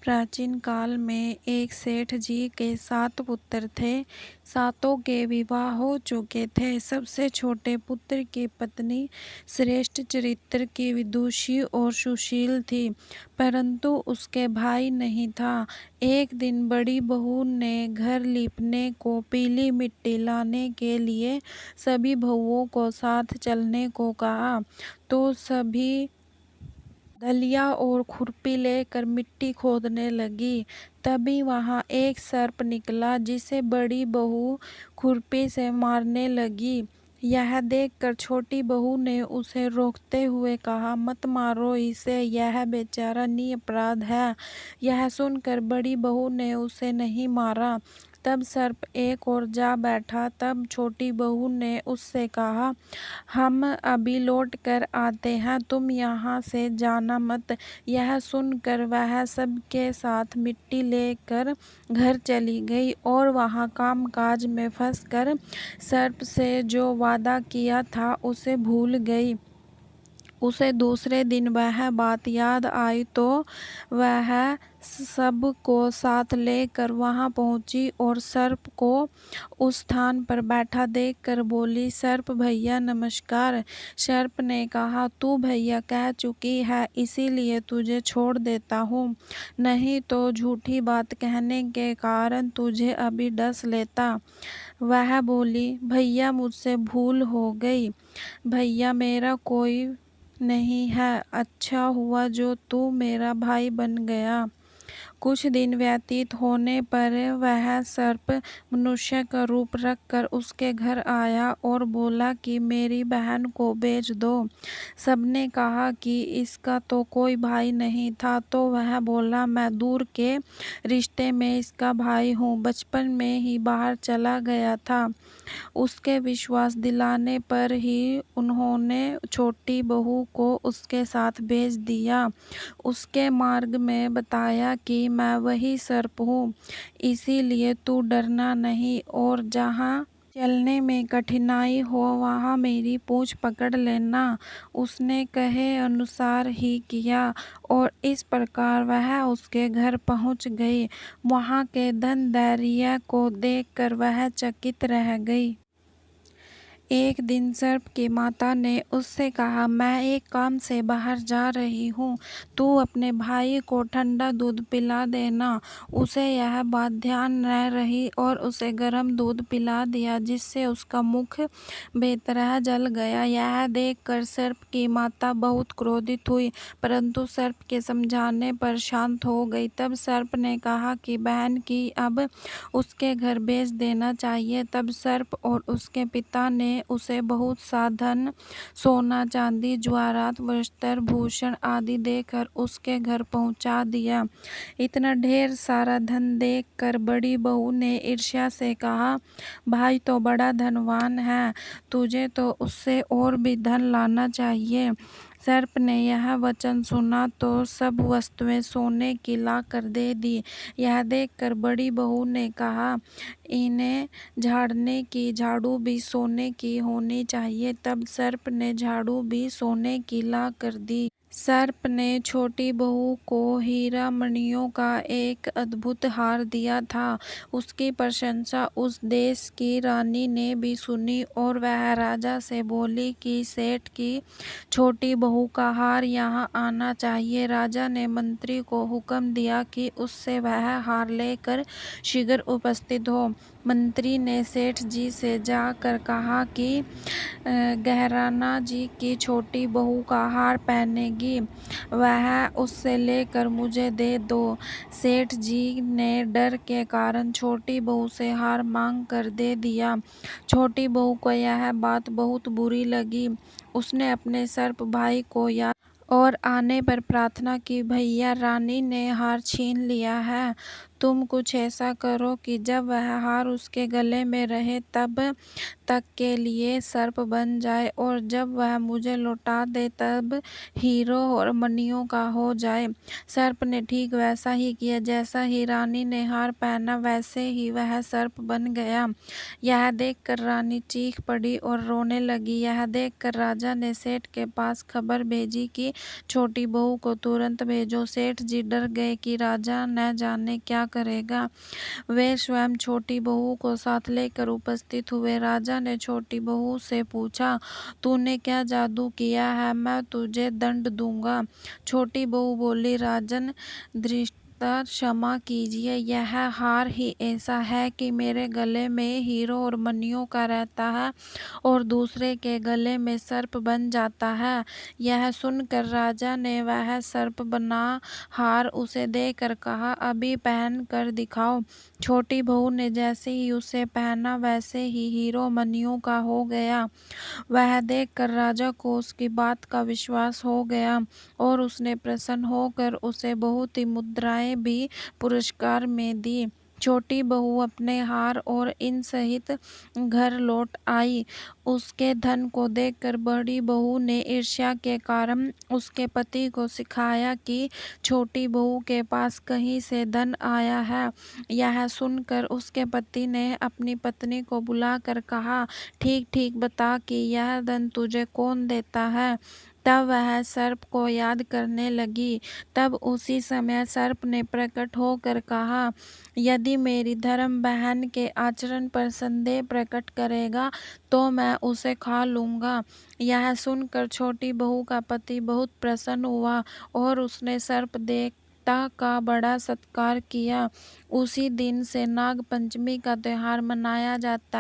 प्राचीन काल में एक सेठ जी के 7 पुत्र थे। सातों के विवाह हो चुके थे। सबसे छोटे पुत्र की पत्नी श्रेष्ठ चरित्र की, विदुषी और सुशील थी, परंतु उसके भाई नहीं था। एक दिन बड़ी बहू ने घर लीपने को पीली मिट्टी लाने के लिए सभी बहुओं को साथ चलने को कहा, तो सभी दलिया और खुरपी लेकर मिट्टी खोदने लगी। तभी वहां एक सर्प निकला, जिसे बड़ी बहू खुरपी से मारने लगी। यह देखकर छोटी बहू ने उसे रोकते हुए कहा, मत मारो इसे, यह बेचारा निरपराध है। यह सुनकर बड़ी बहू ने उसे नहीं मारा। तब सर्प एक ओर जा बैठा। तब छोटी बहू ने उससे कहा, हम अभी लौट कर आते हैं, तुम यहाँ से जाना मत। यह सुनकर वह सबके साथ मिट्टी लेकर घर चली गई और वहाँ कामकाज में फंसकर सर्प से जो वादा किया था उसे भूल गई। उसे दूसरे दिन वह बात याद आई, तो वह सबको साथ लेकर वहां पहुंची और सर्प को उस स्थान पर बैठा देखकर बोली, सर्प भैया नमस्कार। सर्प ने कहा, तू भैया कह चुकी है, इसीलिए तुझे छोड़ देता हूँ, नहीं तो झूठी बात कहने के कारण तुझे अभी डस लेता। वह बोली, भैया मुझसे भूल हो गई, भैया मेरा कोई नहीं है, अच्छा हुआ जो तू मेरा भाई बन गया। कुछ दिन व्यतीत होने पर वह सर्प मनुष्य का रूप रखकर उसके घर आया और बोला कि मेरी बहन को बेच दो। सबने कहा कि इसका तो कोई भाई नहीं था, तो वह बोला, मैं दूर के रिश्ते में इसका भाई हूँ, बचपन में ही बाहर चला गया था। उसके विश्वास दिलाने पर ही उन्होंने छोटी बहू को उसके साथ भेज दिया। उसके मार्ग में बताया कि मैं वही सर्प हूँ, इसीलिए तू डरना नहीं और जहाँ चलने में कठिनाई हो वहाँ मेरी पूंछ पकड़ लेना। उसने कहे अनुसार ही किया और इस प्रकार वह उसके घर पहुँच गई। वहाँ के धन धैर्य को देखकर वह चकित रह गई। एक दिन सर्प की माता ने उससे कहा, मैं एक काम से बाहर जा रही हूँ, तू अपने भाई को ठंडा दूध पिला देना। उसे यह बात ध्यान न रही और उसे गर्म दूध पिला दिया, जिससे उसका मुख बेतरह जल गया। यह देखकर सर्प की माता बहुत क्रोधित हुई, परंतु सर्प के समझाने पर शांत हो गई। तब सर्प ने कहा कि बहन की अब उसके घर भेज देना चाहिए। तब सर्प और उसके पिता ने उसे बहुत सा धन, सोना चांदी, ज्वारात, वस्त्र, भूषण आदि देकर उसके घर पहुंचा दिया। इतना ढेर सारा धन देखकर बड़ी बहू ने ईर्ष्या से कहा, भाई तो बड़ा धनवान है, तुझे तो उससे और भी धन लाना चाहिए। सर्प ने यह वचन सुना तो सब वस्तुएं सोने की लाकर दे दी। यह देखकर बड़ी बहू ने कहा, इन्हें झाड़ने की झाड़ू भी सोने की होनी चाहिए। तब सर्प ने झाड़ू भी सोने की ला कर दी। सर्प ने छोटी बहू को हीरा मणियों का एक अद्भुत हार दिया था। उसकी प्रशंसा उस देश की रानी ने भी सुनी और वह राजा से बोली कि सेठ की छोटी बहू का हार यहाँ आना चाहिए। राजा ने मंत्री को हुक्म दिया कि उससे वह हार लेकर शीघ्र उपस्थित हो। मंत्री ने सेठ जी से जाकर कहा कि गहराना जी की छोटी बहू का हार पहनेगी, वह उससे लेकर मुझे दे दो। सेठ जी ने डर के कारण छोटी बहू से हार मांग कर दे दिया। छोटी बहू को यह बात बहुत बुरी लगी। उसने अपने सर्प भाई को याद और आने पर प्रार्थना की, भैया रानी ने हार छीन लिया है, तुम कुछ ऐसा करो कि जब वह हार उसके गले में रहे तब तक के लिए सर्प बन जाए, और जब वह मुझे लौटा दे तब हीरो और मणियों का हो जाए। सर्प ने ठीक वैसा ही किया। जैसा ही रानी ने हार पहना वैसे ही वह सर्प बन गया। यह देखकर रानी चीख पड़ी और रोने लगी। यह देखकर राजा ने सेठ के पास खबर भेजी कि छोटी बहू को तुरंत भेजो। सेठ जी डर गए कि राजा न जाने क्या करेगा। वे स्वयं छोटी बहू को साथ लेकर उपस्थित हुए। राजा ने छोटी बहू से पूछा, तूने क्या जादू किया है? मैं तुझे दंड दूंगा। छोटी बहू बोली, राजन दृष्टा क्षमा कीजिए, यह हार ही ऐसा है कि मेरे गले में हीरो और मणियों का रहता है और दूसरे के गले में सर्प बन जाता है। यह सुनकर राजा ने वह सर्प बना हार उसे देकर कहा, अभी पहन कर दिखाओ। छोटी बहू ने जैसे ही उसे पहना वैसे ही हीरो मणियों का हो गया। वह देखकर राजा को उसकी बात का विश्वास हो गया और उसने प्रसन्न होकर उसे बहुत ही मुद्राएं भी पुरस्कार में दी। छोटी बहू अपने हार और इन सहित घर लौट आई। उसके धन को देखकर बड़ी बहू ने ईर्ष्या के कारण उसके पति को सिखाया कि छोटी बहू के पास कहीं से धन आया है। यह सुनकर उसके पति ने अपनी पत्नी को बुलाकर कहा, ठीक ठीक बता कि यह धन तुझे कौन देता है। तब वह सर्प को याद करने लगी। तब उसी समय सर्प ने प्रकट होकर कहा, यदि मेरी धर्म बहन के आचरण पर संदेह प्रकट करेगा तो मैं उसे खा लूंगा। यह सुनकर छोटी बहू का पति बहुत प्रसन्न हुआ और उसने सर्प देवता का बड़ा सत्कार किया। उसी दिन से नाग पंचमी का त्योहार मनाया जाता है।